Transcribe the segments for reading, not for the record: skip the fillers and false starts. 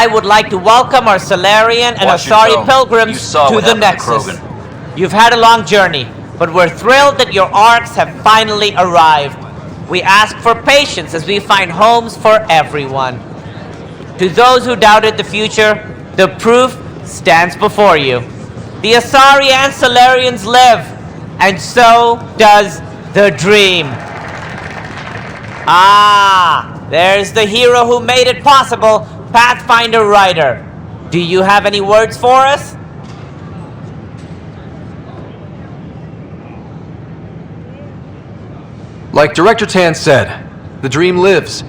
I would like to welcome our Solarian and Asari pilgrims to the Nexus. You've had a long journey, but we're thrilled that your arcs have finally arrived. We ask for patience as we find homes for everyone. To those who doubted the future, the proof stands before you. The Asari and Solarians live, and so does the dream. Ah, there's the hero who made it possible, Pathfinder Rider. Do you have any words for us? Like Director Tan said, the dream lives.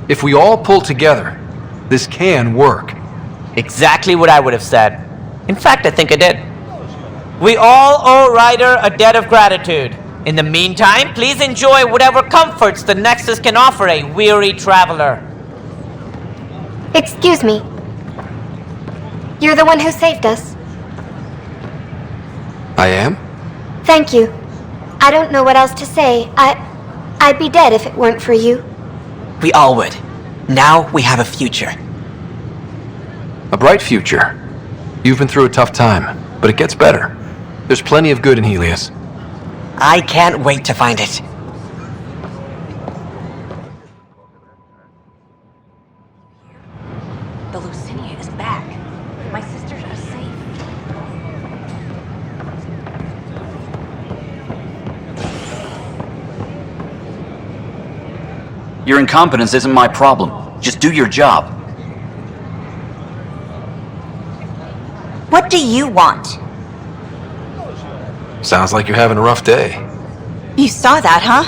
If we all pull together, this can work. Exactly what I would have said. In fact, I think I did. We all owe Ryder a debt of gratitude. In the meantime, please enjoy whatever comforts the Nexus can offer a weary traveler. Excuse me. You're the one who saved us. I am? Thank you. I don't know what else to say. I'd be dead if it weren't for you. We all would. Now we have a future. A bright future. You've been through a tough time, but it gets better. There's plenty of good in Helios. I can't wait to find it. The Lucinia is back. My sisters are safe. Your incompetence isn't my problem. Just do your job. What do you want? Sounds like you're having a rough day. You saw that, huh?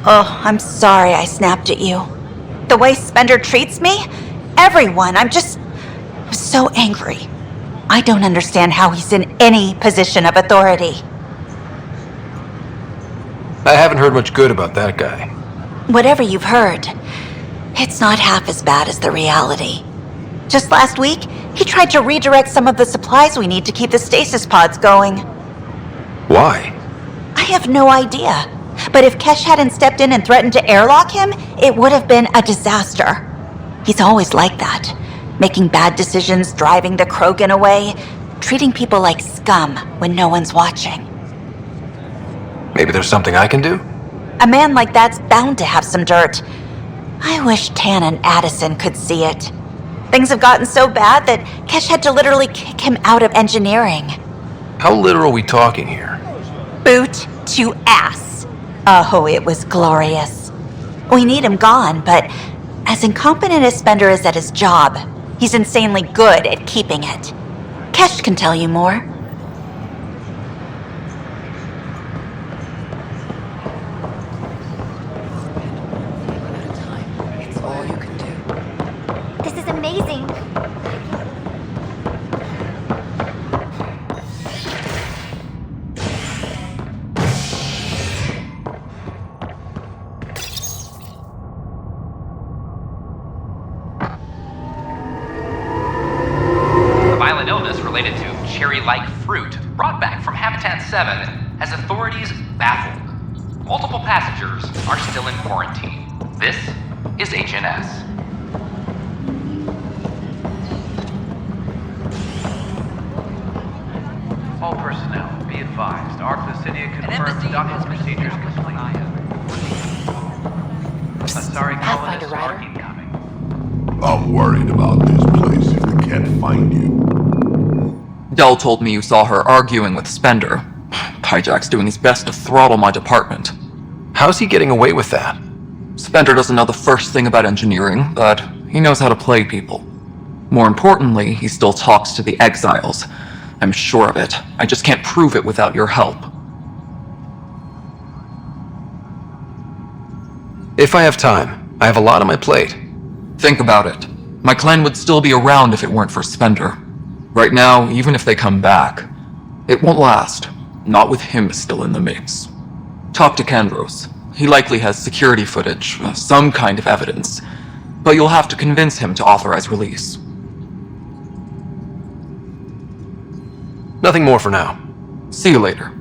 Oh, I'm sorry I snapped at you. The way Spender treats me? Everyone, I'm so angry. I don't understand how he's in any position of authority. I haven't heard much good about that guy. Whatever you've heard, it's not half as bad as the reality. Just last week, he tried to redirect some of the supplies we need to keep the stasis pods going. Why? I have no idea. But if Kesh hadn't stepped in and threatened to airlock him, it would have been a disaster. He's always like that. Making bad decisions, driving the Krogan away, treating people like scum when no one's watching. Maybe there's something I can do? A man like that's bound to have some dirt. I wish Tan and Addison could see it. Things have gotten so bad that Kesh had to literally kick him out of engineering. How literal are we talking here? Boot to ass. Oh, it was glorious. We need him gone, but as incompetent as Spender is at his job, he's insanely good at keeping it. Kesh can tell you more. This is amazing. Related to cherry-like fruit brought back from Habitat 7 has authorities baffled. Multiple passengers are still in quarantine. This is HNS. All personnel, be advised. Our Lucinia confirms docking procedures complete. Asari colonists are incoming. I'm worried about this place if they can't find you. Dell told me you saw her arguing with Spender. Pyjack's doing his best to throttle my department. How's he getting away with that? Spender doesn't know the first thing about engineering, but he knows how to play people. More importantly, he still talks to the exiles. I'm sure of it. I just can't prove it without your help. If I have time, I have a lot on my plate. Think about it. My clan would still be around if it weren't for Spender. Right now, even if they come back, it won't last. Not with him still in the mix. Talk to Kandros. He likely has security footage, some kind of evidence. But you'll have to convince him to authorize release. Nothing more for now. See you later.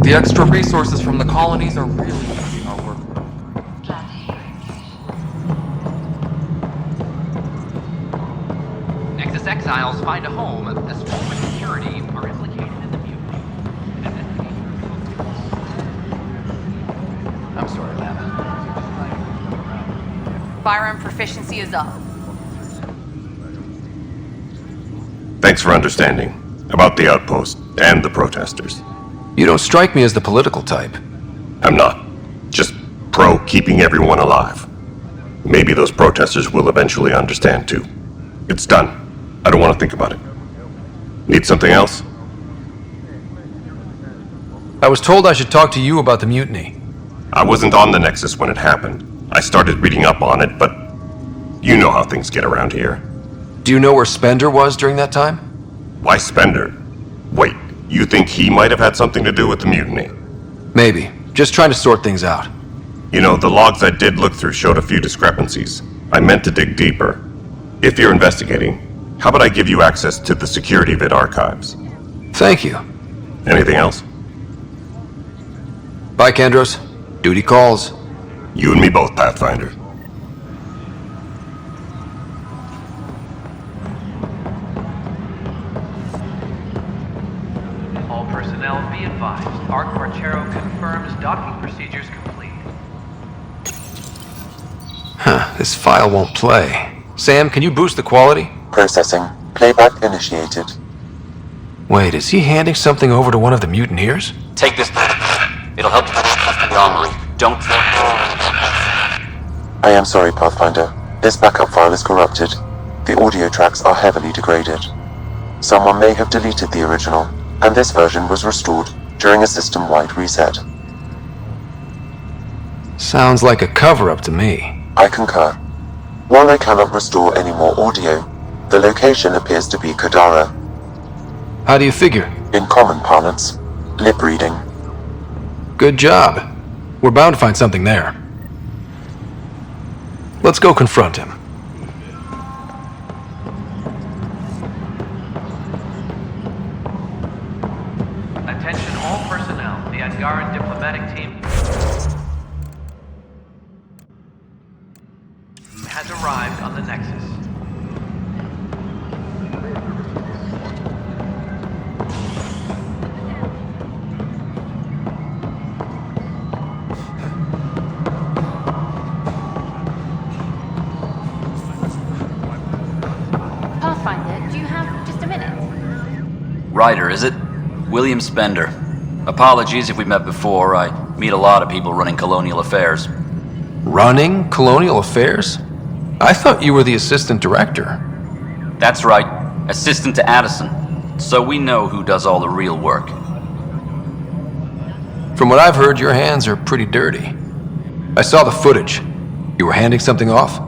The extra resources from the colonies are really making our work. exiles find a home, as former security are implicated in the mutiny. I'm sorry, Lana. Firearm proficiency is up. Thanks for understanding about the outpost and the protesters. You don't strike me as the political type. I'm not. Just pro keeping everyone alive. Maybe those protesters will eventually understand too. It's done. I don't want to think about it. Need something else? I was told I should talk to you about the mutiny. I wasn't on the Nexus when it happened. I started reading up on it, but you know how things get around here. Do you know where Spender was during that time? Why Spender? Wait, you think he might have had something to do with the mutiny? Maybe. Just trying to sort things out. You know, the logs I did look through showed a few discrepancies. I meant to dig deeper. If you're investigating, how about I give you access to the security vid archives? Thank you. Anything else? Bye, Kandros. Duty calls. You and me both, Pathfinder. All personnel be advised. Arc Marchero confirms docking procedures complete. Huh, this file won't play. Sam, can you boost the quality? Processing. Playback initiated. Wait, is he handing something over to one of the mutineers? Take this. It'll help you the armory. Don't. I am sorry, Pathfinder. This backup file is corrupted. The audio tracks are heavily degraded. Someone may have deleted the original, and this version was restored during a system-wide reset. Sounds like a cover-up to me. I concur. While I cannot restore any more audio, the location appears to be Kadara. How do you figure? In common parlance, lip reading. Good job. We're bound to find something there. Let's go confront him. Attention all personnel. The Angaran diplomatic team has arrived on the Nexus. Pathfinder, do you have just a minute? Ryder, is it? William Spender. Apologies if we met before. I meet a lot of people running colonial affairs. Running colonial affairs? I thought you were the assistant director. That's right. Assistant to Addison. So we know who does all the real work. From what I've heard, your hands are pretty dirty. I saw the footage. You were handing something off?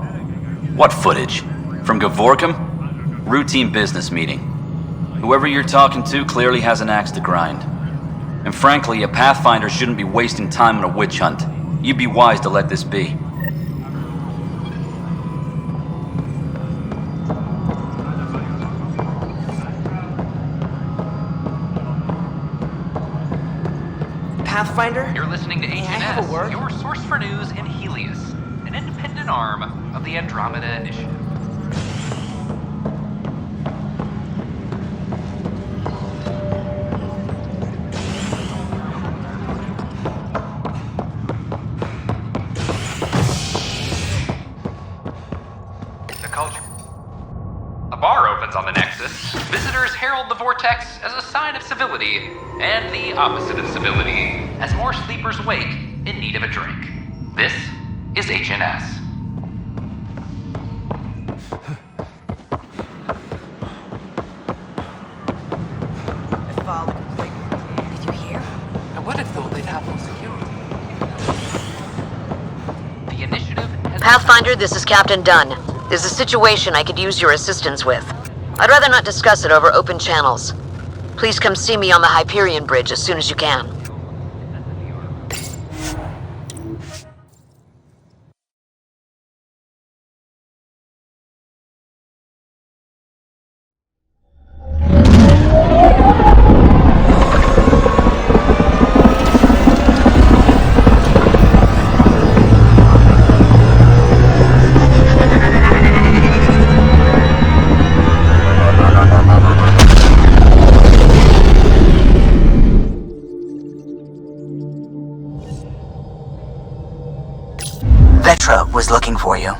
What footage? From Gavorkum? Routine business meeting. Whoever you're talking to clearly has an axe to grind. And frankly, a Pathfinder shouldn't be wasting time on a witch hunt. You'd be wise to let this be. Pathfinder? You're listening to May I have a word? your source for news in Helios, an independent arm of the Andromeda Initiative. The culture. A bar opens on the Nexus. Visitors herald the vortex as a sign of civility, and the opposite of civility, as more sleepers wake in need of a drink. This is HNS. Did you hear? I would have thought they'd have more security. The initiative has Pathfinder, this is Captain Dunn. There's a situation I could use your assistance with. I'd rather not discuss it over open channels. Please come see me on the Hyperion Bridge as soon as you can. Ultra was looking for you.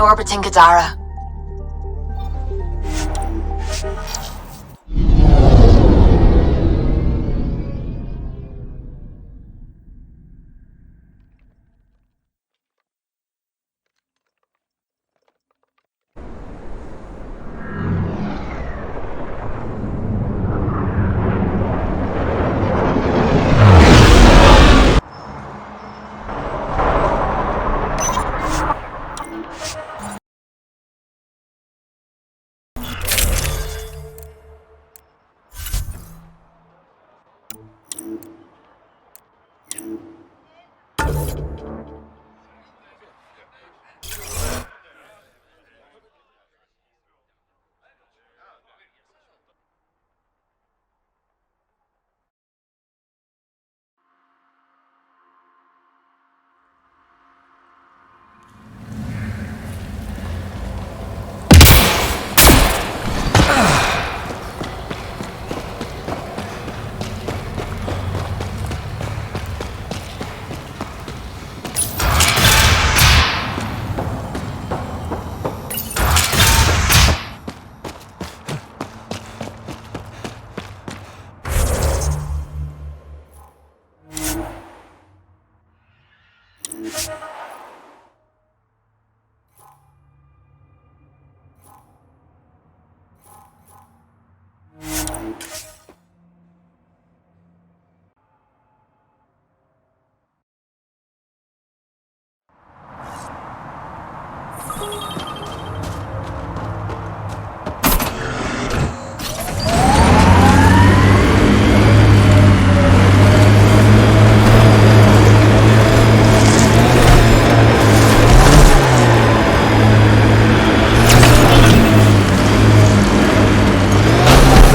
Orbiting Kadara.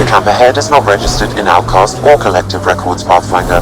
The camp ahead is not registered in Outcast or Collective Records Pathfinder.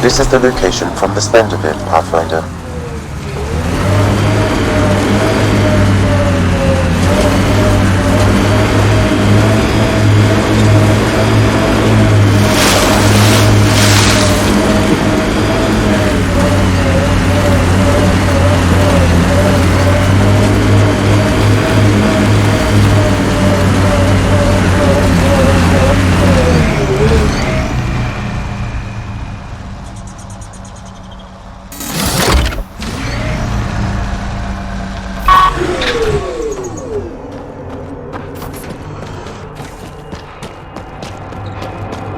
This is the location from the Spenderville Pathfinder.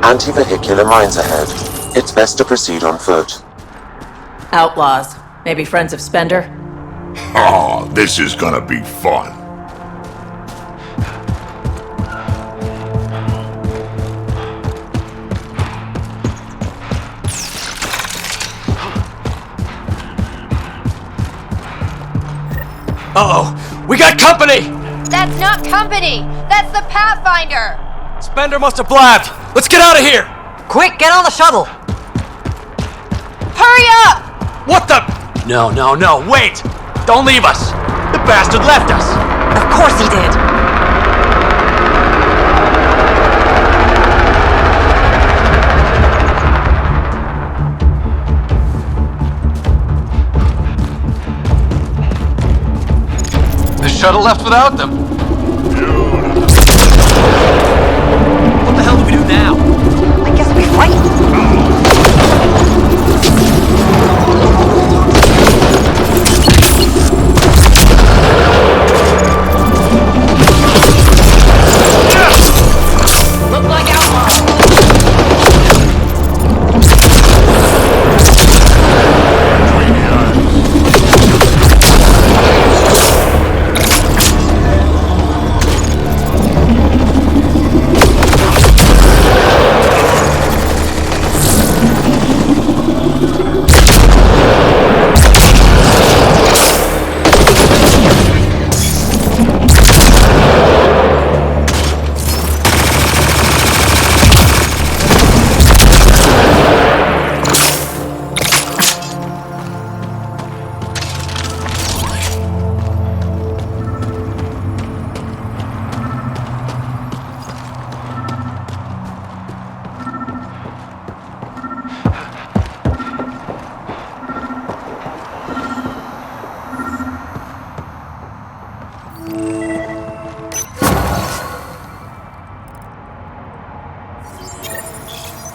Anti-vehicular mines ahead. It's best to proceed on foot. Outlaws. Maybe friends of Spender? Oh, this is gonna be fun. Uh-oh! We got company! That's not company! That's the Pathfinder! Spender must have blabbed! Let's get out of here! Quick, get on the shuttle! Hurry up! What the? No, wait! Don't leave us! The bastard left us! Of course he did! The shuttle left without them. What the hell do we do now? I guess we fight. Look like outlaws!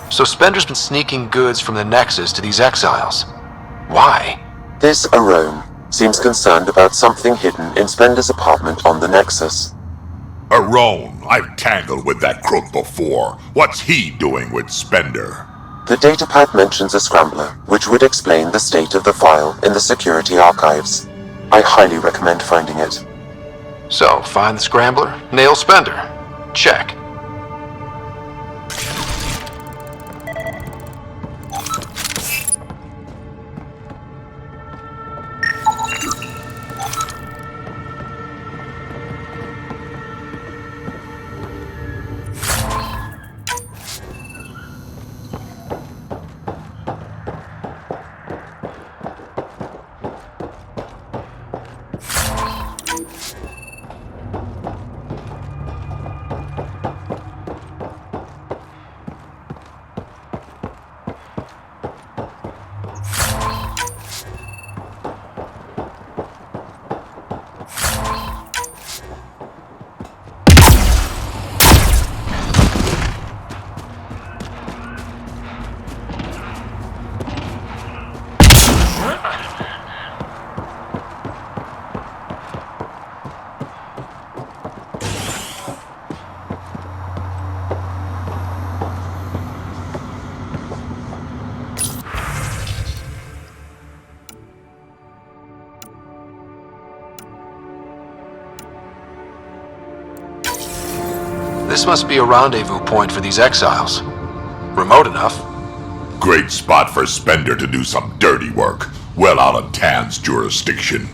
So Spender's been sneaking goods from the Nexus to these exiles. Why? This Arone seems concerned about something hidden in Spender's apartment on the Nexus. Arone, I've tangled with that crook before. What's he doing with Spender? The datapad mentions a scrambler, which would explain the state of the file in the security archives. I highly recommend finding it. So, find the scrambler, nail Spender. Check. This must be a rendezvous point for these exiles. Remote enough. Great spot for Spender to do some dirty work, well out of Tan's jurisdiction.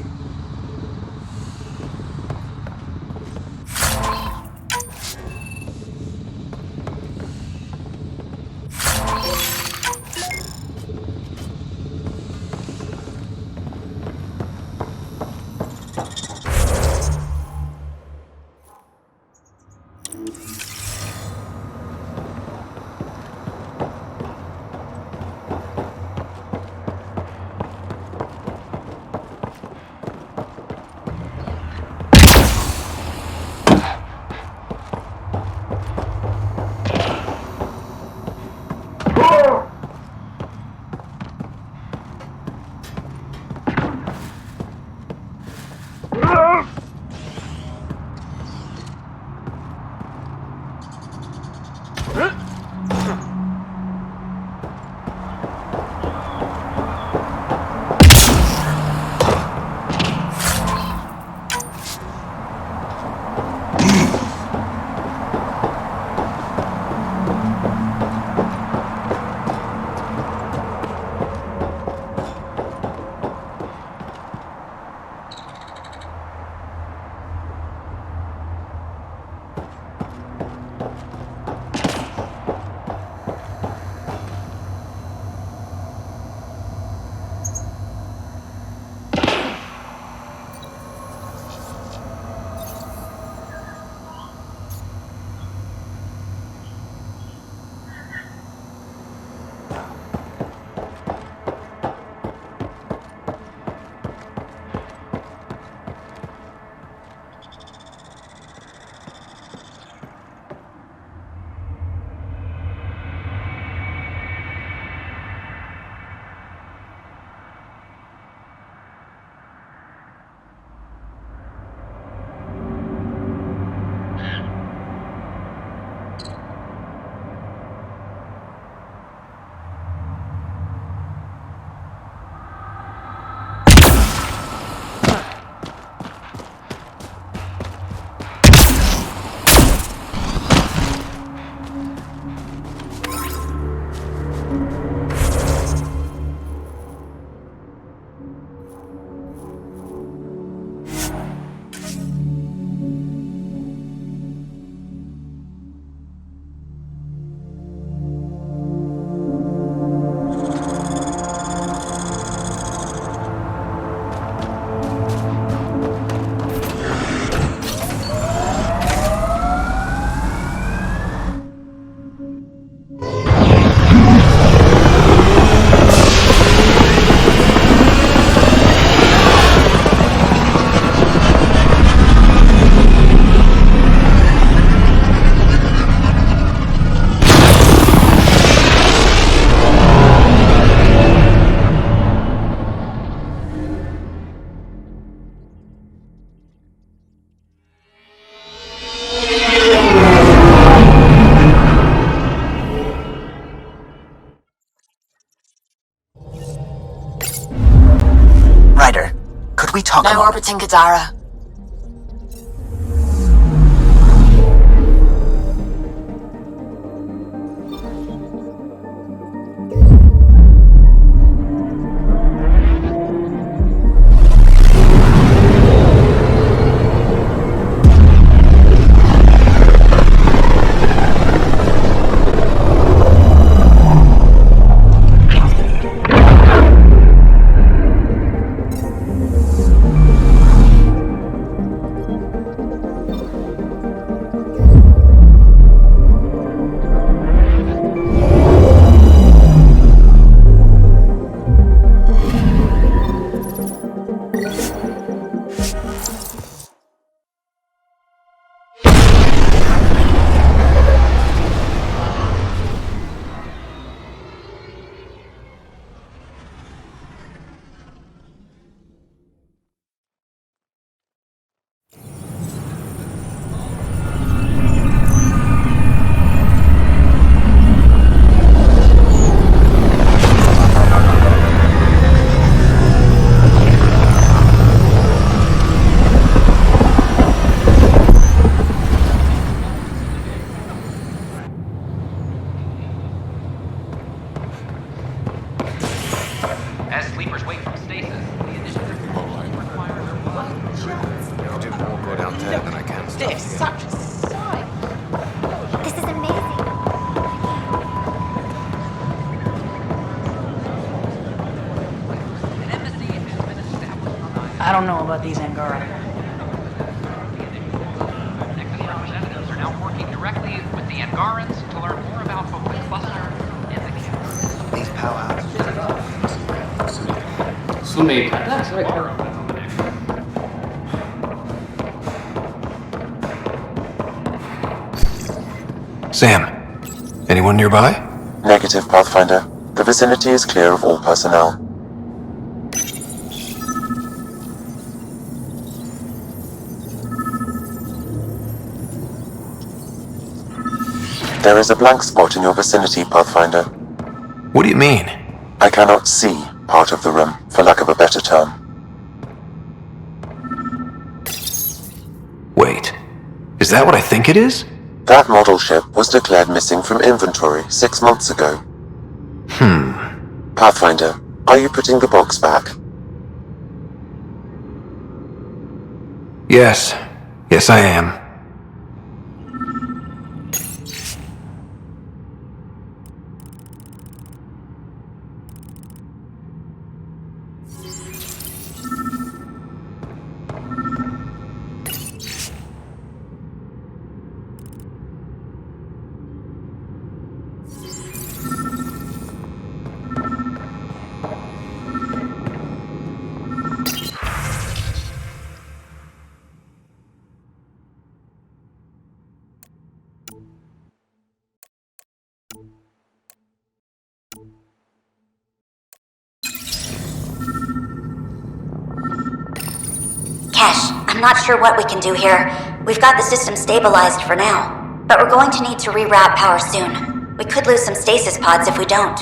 talking? No orbiting Kadara. As sleepers wake from stasis, the initiative requires I'll do more good out there than I can. They're such a sight. This is amazing. an embassy has been established on Island. I don't know about these Angara. Representatives are now working directly with the Angarans to learn more about both the cluster and the council. These powerhouses. That's right. Sam, anyone nearby? Negative, Pathfinder. The vicinity is clear of all personnel. There is a blank spot in your vicinity, Pathfinder. What do you mean? I cannot see part of the room, for lack of a better term. Wait, is that what I think it is? That model ship was declared missing from inventory 6 months ago. Pathfinder, are you putting the box back? Yes. Yes, I am. Kesh, I'm not sure what we can do here. We've got the system stabilized for now, but we're going to need to reroute power soon. We could lose some stasis pods if we don't.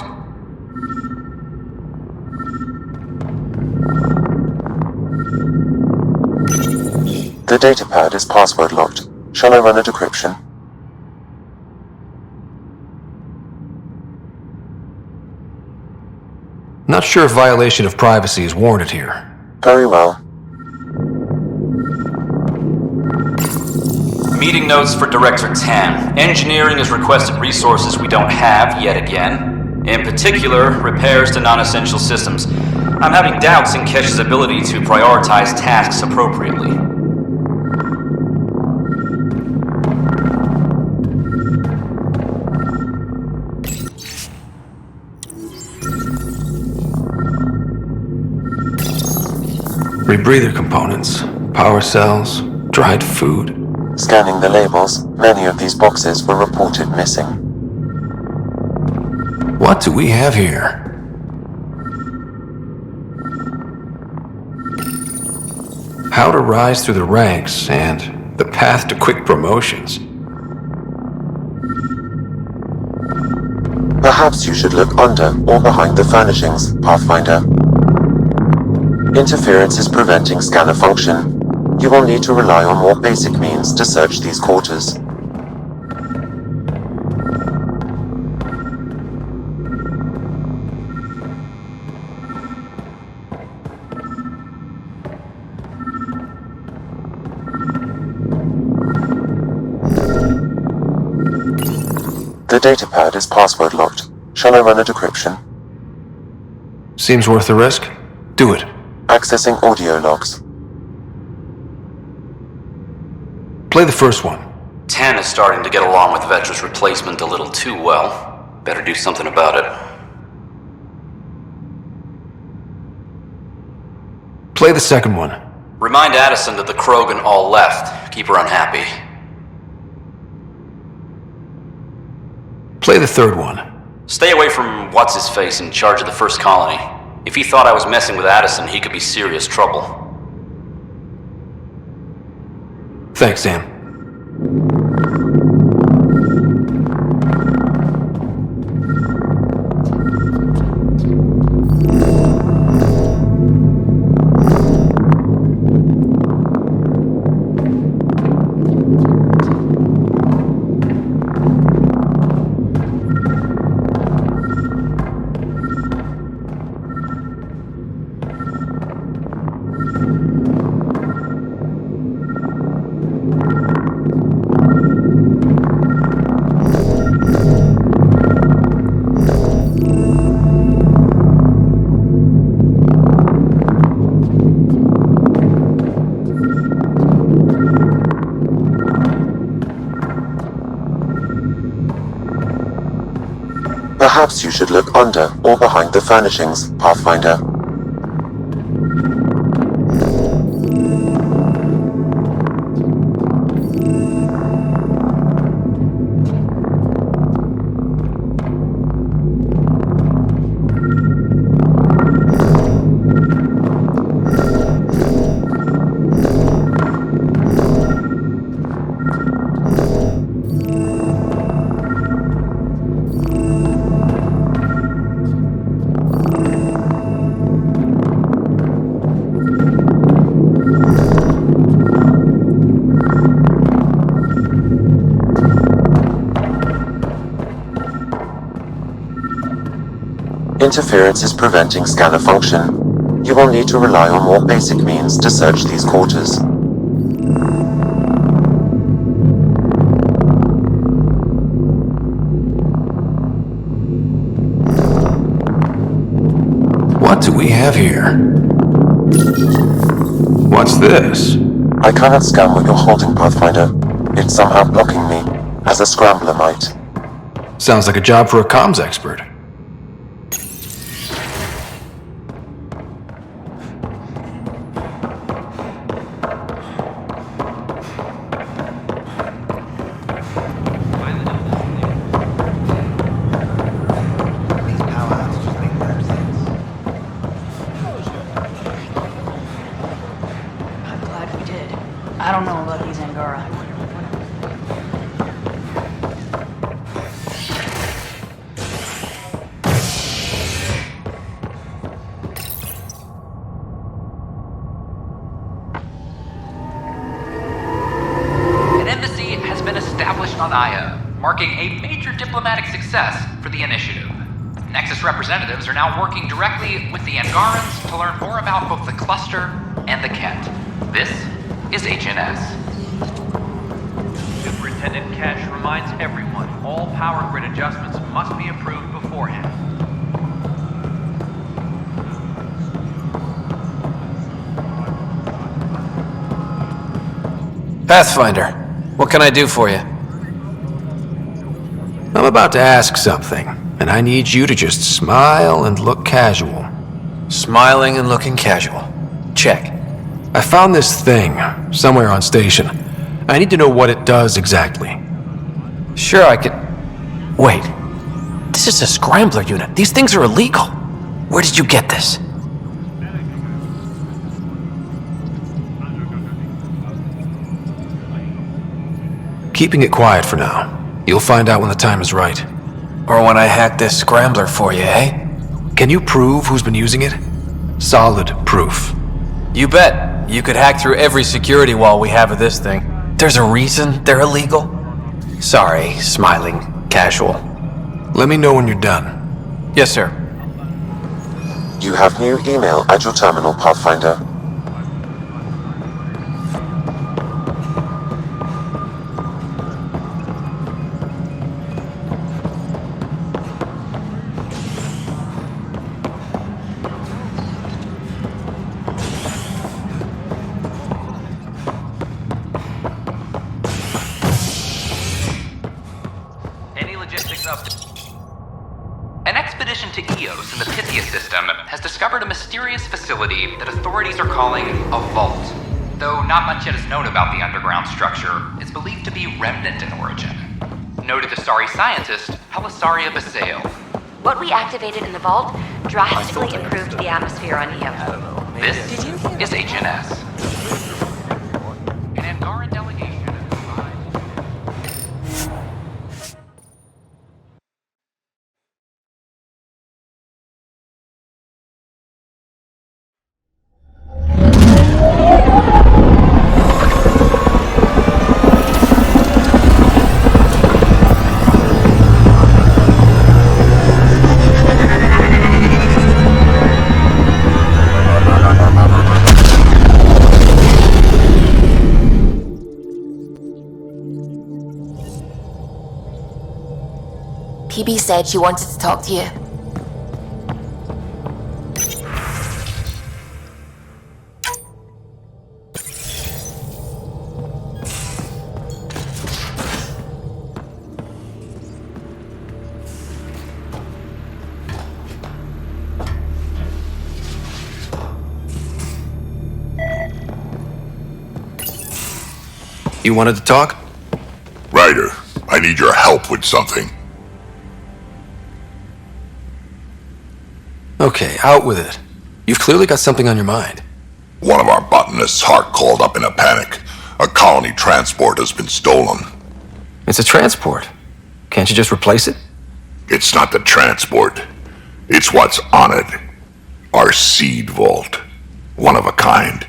The datapad is password locked. Shall I run a decryption? Not sure if violation of privacy is warranted here. Very well. Meeting notes for Director Tan. Engineering has requested resources we don't have yet again. In particular, repairs to non-essential systems. I'm having doubts in Kesh's ability to prioritize tasks appropriately. Rebreather components, power cells, dried food. Scanning the labels, many of these boxes were reported missing. What do we have here? How to rise through the ranks and the path to quick promotions. Perhaps you should look under or behind the furnishings, Pathfinder. Interference is preventing scanner function. You will need to rely on more basic means to search these quarters. The datapad is password locked. Shall I run a decryption? Seems worth the risk. Do it. Accessing audio logs. Play the first one. 10 is starting to get along with Vetra's replacement a little too well. Better do something about it. Play the second one. Remind Addison that the Krogan all left. Keep her unhappy. Play the third one. Stay away from what's-his-face in charge of the first colony. If he thought I was messing with Addison, he could be serious trouble. Thanks, Sam. Perhaps you should look under or behind the furnishings, Pathfinder. Interference is preventing scanner function. You will need to rely on more basic means to search these quarters. What do we have here? What's this? I cannot scan what you're holding, Pathfinder. It's somehow blocking me, as a scrambler might. Sounds like a job for a comms expert. I don't know about these Angara. An embassy has been established on Aya, marking a major diplomatic success for the initiative. Nexus representatives are now working directly with the Angarans to learn more about both the cluster and the Kett. This is HNS. Superintendent Kesh reminds everyone all power grid adjustments must be approved beforehand. Pathfinder, what can I do for you? I'm about to ask something, and I need you to just smile and look casual. Smiling and looking casual. Check. I found this thing somewhere on station. I need to know what it does exactly. Sure, I could... Wait. This is a scrambler unit. These things are illegal. Where did you get this? Keeping it quiet for now. You'll find out when the time is right. Or when I hack this scrambler for you, eh? Can you prove who's been using it? Solid proof. You bet. You could hack through every security wall we have of this thing. There's a reason they're illegal. Sorry, smiling casual. Let me know when you're done. Yes, sir. You have new email at your terminal, Pathfinder. An expedition to Eos in the Pythia system has discovered a mysterious facility that authorities are calling a vault. Though not much yet is known about the underground structure, it's believed to be remnant in origin. Noted Asari scientist Helisaria Betrayal. What we activated in the vault drastically improved the atmosphere on Eos. This is HNS. An Angaran delegation. PB said she wanted to talk to you. You wanted to talk? Ryder, I need your help with something. Okay, out with it. You've clearly got something on your mind. One of our botanists' heart called up in a panic. A colony transport has been stolen. It's a transport. Can't you just replace it? It's not the transport. It's what's on it. Our seed vault. One of a kind.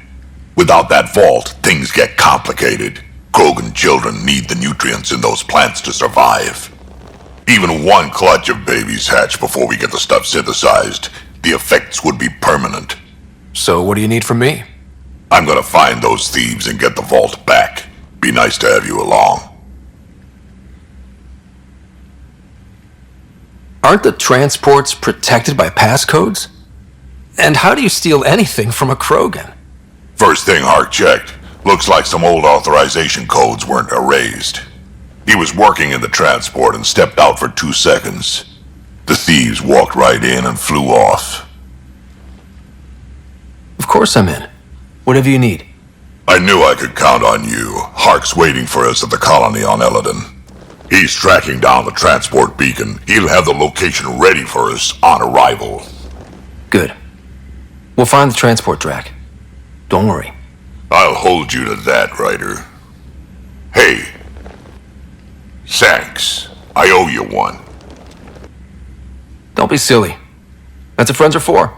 Without that vault, things get complicated. Krogan children need the nutrients in those plants to survive. Even one clutch of babies hatch before we get the stuff synthesized. The effects would be permanent. So what do you need from me? I'm gonna find those thieves and get the vault back. Be nice to have you along. Aren't the transports protected by passcodes? And how do you steal anything from a Krogan? First thing Hark checked. Looks like some old authorization codes weren't erased. He was working in the transport and stepped out for 2 seconds. The thieves walked right in and flew off. Of course I'm in. Whatever you need. I knew I could count on you. Hark's waiting for us at the colony on Eladon. He's tracking down the transport beacon. He'll have the location ready for us on arrival. Good. We'll find the transport, Drack. Don't worry. I'll hold you to that, Ryder. Hey. Thanks. I owe you one. Don't be silly. That's what friends are for.